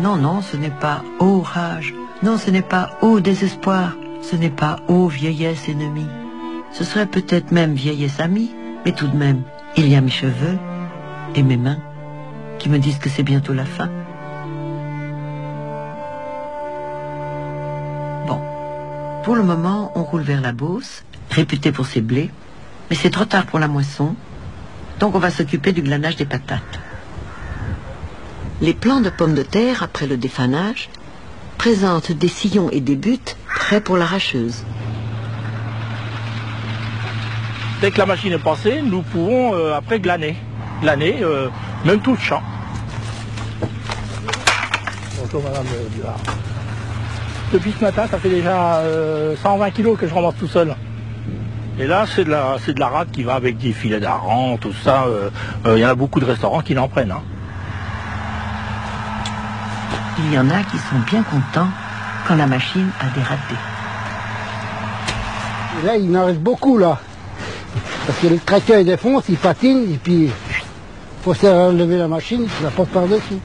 Non, non, ce n'est pas ô rage, non, ce n'est pas ô désespoir, ce n'est pas ô vieillesse ennemie. Ce serait peut-être même vieillesse amie, mais tout de même, il y a mes cheveux et mes mains qui me disent que c'est bientôt la fin. Bon, pour le moment, on roule vers la Beauce, réputée pour ses blés, mais c'est trop tard pour la moisson, donc on va s'occuper du glanage des patates. Les plants de pommes de terre, après le défanage, présentent des sillons et des buttes prêts pour l'arracheuse. Dès que la machine est passée, nous pouvons après glaner. Glaner, même tout le champ. Bonjour madame Duhard. Depuis ce matin, ça fait déjà 120 kilos que je ramasse tout seul. Et là, c'est de la rade qui va avec des filets d'hareng, tout ça. Il y en a beaucoup de restaurants qui l'en prennent. Hein. Il y en a qui sont bien contents quand la machine a dératé. Et là, il en reste beaucoup, là. Parce que le tracteur, il défonce, il patine, et puis il faut se relever la machine, il la porte par-dessus.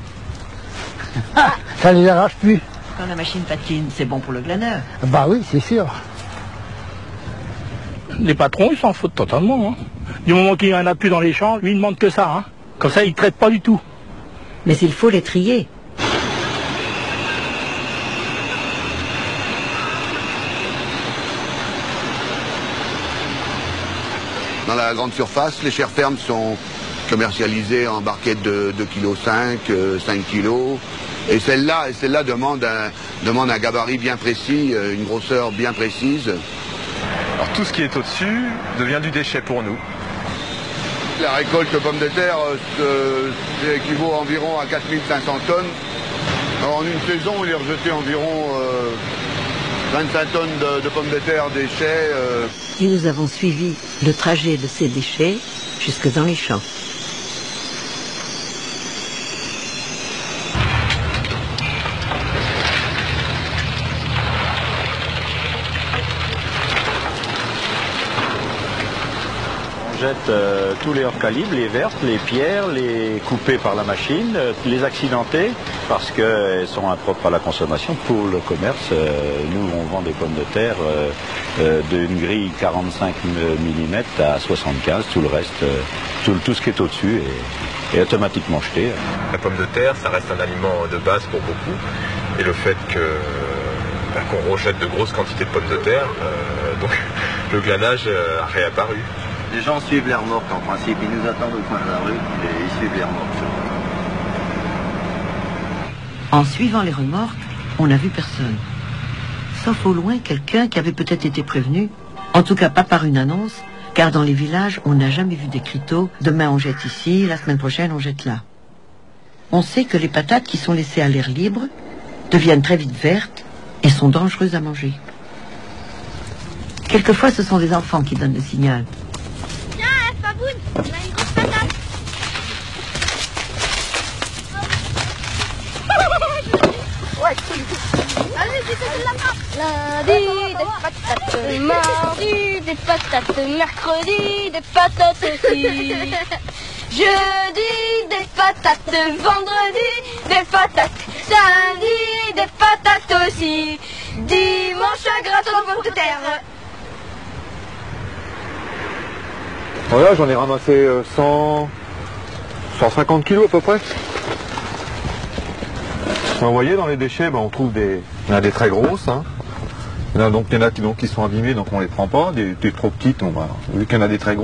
Ça ne les arrache plus. Quand la machine patine, c'est bon pour le glaneur. Bah oui, c'est sûr. Les patrons, ils s'en foutent totalement. Hein. Du moment qu'il n'y en a plus dans les champs, lui, il ne demande que ça. Hein. Comme ça, il ne traite pas du tout. Mais il faut les trier. Dans la grande surface, les chairs fermes sont commercialisées en barquettes de 2,5 kg, 5 kg. Et celle-là demande un gabarit bien précis, une grosseur bien précise. Alors tout ce qui est au-dessus devient du déchet pour nous. La récolte de pommes de terre équivaut environ à 4500 tonnes. Alors, en une saison, il est rejeté environ 25 tonnes de pommes de terre déchets. Et nous avons suivi le trajet de ces déchets jusque dans les champs. On jette tous les hors calibres, les vertes, les pierres, les coupées par la machine, les accidentées, parce qu'elles sont impropres à la consommation. Pour le commerce, nous on vend des pommes de terre d'une grille 45 mm à 75, tout le reste, tout ce qui est au-dessus est automatiquement jeté. La pomme de terre, ça reste un aliment de base pour beaucoup. Et le fait qu'on rejette de grosses quantités de pommes de terre, donc le glanage a réapparu. Les gens suivent les remorques en principe, ils nous attendent au coin de la rue et ils suivent les remorques. En suivant les remorques, on n'a vu personne. Sauf au loin quelqu'un qui avait peut-être été prévenu, en tout cas pas par une annonce, car dans les villages, on n'a jamais vu d'écriteaux « Demain on jette ici, la semaine prochaine on jette là ». On sait que les patates qui sont laissées à l'air libre deviennent très vite vertes et sont dangereuses à manger. Quelquefois, ce sont des enfants qui donnent le signal. Tiens, Faboun, on a une grosse patate. Ouais, allez, c'est de la part. Lundi, des patates, mardi, des patates, mercredi, des patates aussi. Jeudi, des patates, vendredi, des patates, samedi, des patates aussi. Dimanche, un gratin de pommes de terre. Voilà, j'en ai ramassé 150 kilos à peu près. Vous voyez, dans les déchets, on trouve il y en a des très grosses. Hein. Il y en a qui sont abîmées, donc on les prend pas. Des trop petites, vu qu'il y en a des très grosses.